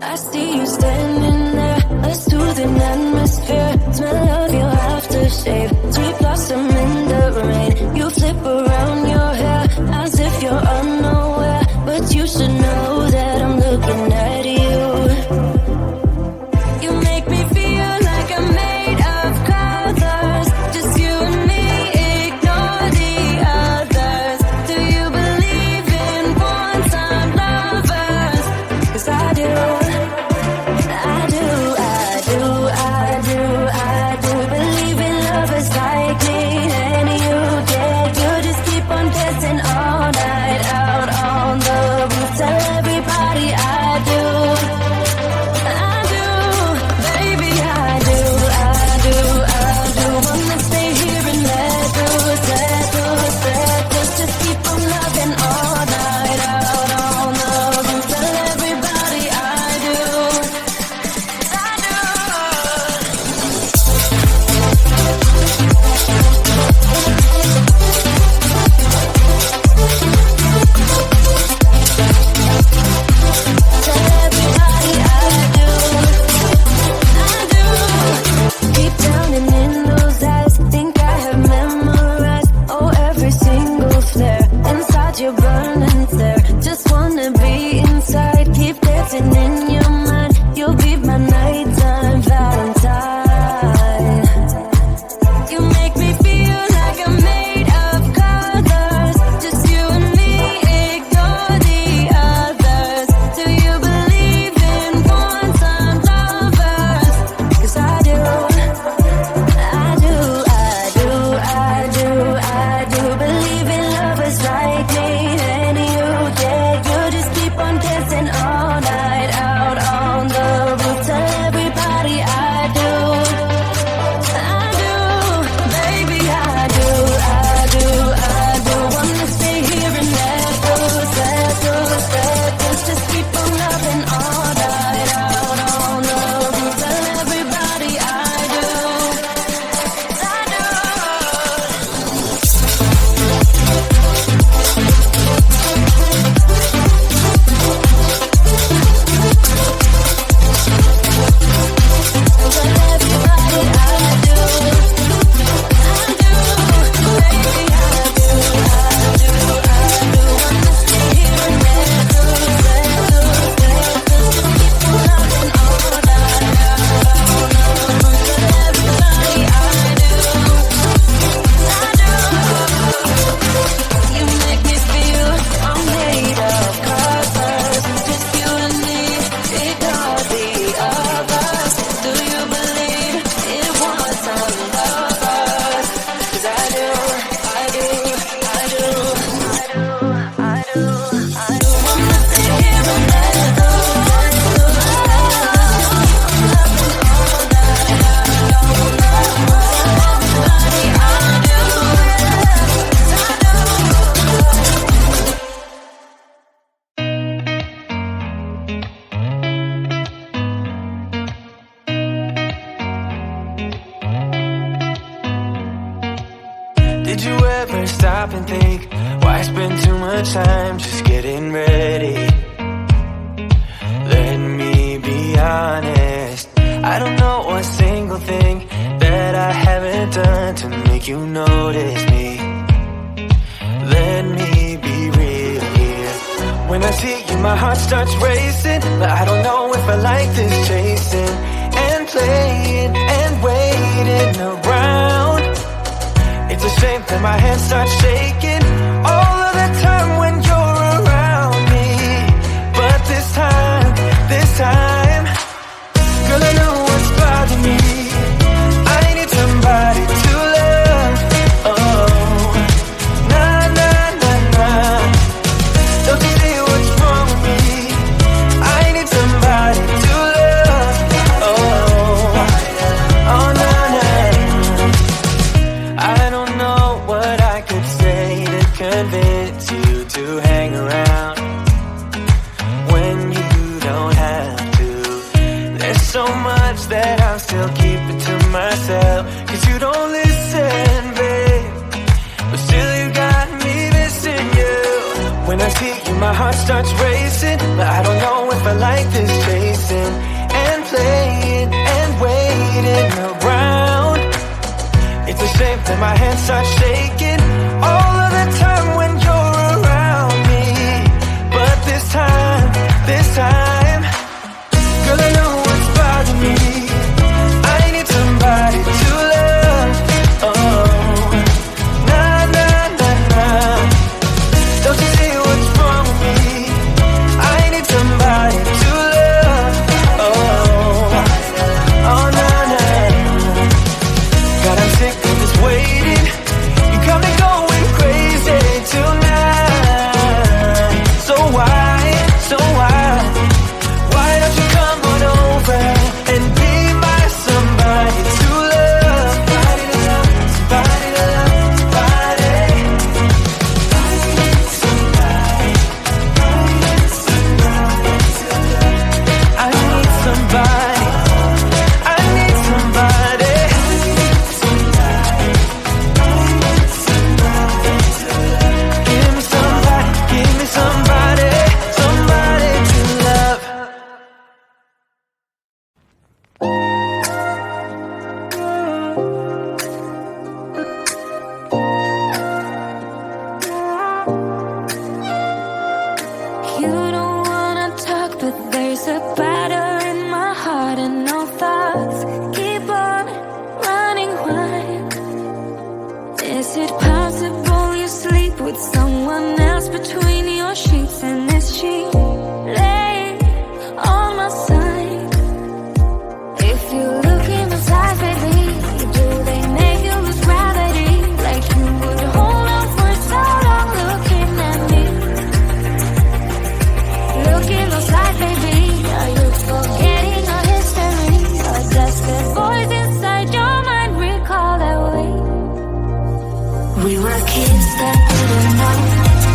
I see you standing there, a soothing atmosphere. Smell of your aftershave, sweet blossom in the rain. You flip around your hair as if you're unaware, but you should know that I'm looking at you. You make me feel like I'm made of colors, just you and me, ignore the others. Do you believe in one-time lovers? 'Cause I do. Believe in lovers like me, and you dare. You just keep on dancing all night out on the roof. Tell stop and think, why spend too much time just getting ready? Let me be honest, I don't know a single thing that I haven't done to make you notice me. Let me be real here. When I see you, my heart starts racing, but I don't know if I like this chasing and playing and waiting around. It's a shame that my hands start shaking all of the time when you're around me. But this time, girl, I know what's bothering me. I need somebody to love. Oh, nah, nah, nah, nah. Don't you see what's wrong with me? I need somebody to love. Oh, oh, nah, nah. I don't know what I could say to convince you to hang around when you don't have to. There's so much that I'll still keep it to myself, 'cause you don't listen, babe. But still you got me missing you. When I see you, my heart starts racing, but I don't know if I like this chasing and playing and waiting around. It's a shame that my hands start shaking all of the time when you're around me. But this time, girl, I know what's bothering me. I need somebody to love. Oh, nah, nah, nah, nah. Don't you see what's wrong with me? I need somebody to love. Oh, oh, nah, nah. God, I'm sick of this waiting. You got me going crazy tonight. So why don't you come on over and be my somebody to love? Somebody to love, somebody to love, somebody. I need somebody to love. I need somebody. I need somebody. Give me somebody, give me somebody, somebody to love. You don't wanna talk, but there's a battle in my heart and no thoughts keep on running wild. Is it possible you sleep with someone else between your sheets, and is she laying on my side? If you look in the eyes, baby, do they make you lose gravity? Like you would hold on for so long looking at me. Look in those eyes, baby, are you forgetting our history? Or does the voice inside your mind recall that way? We were kids that didn't know,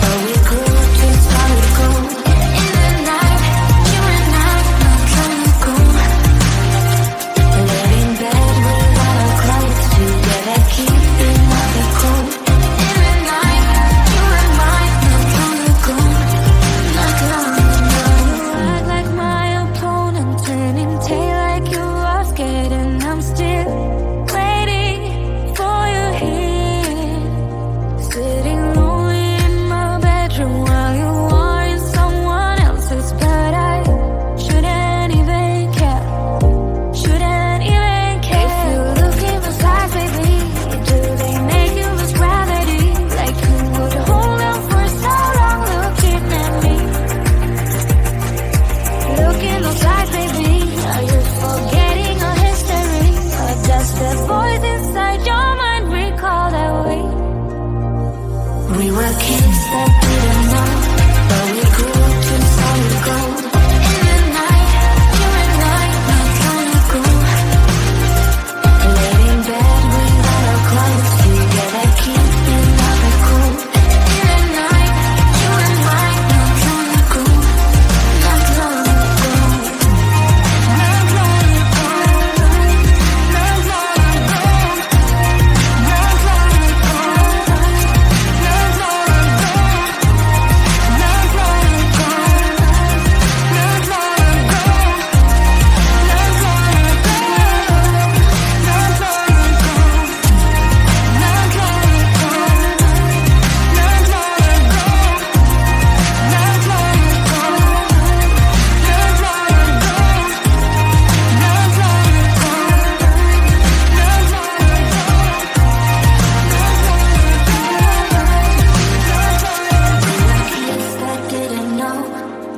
but we grew just how it goes. In the night, you and I, not trying to go. Lay in bed without our clothes, together keeping up the cold. In the night, you and I, not long ago, not long ago. You act like my opponent,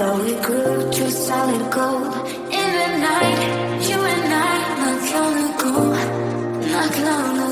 but we grew to solid gold. In the night, you and I, not long ago, not long ago.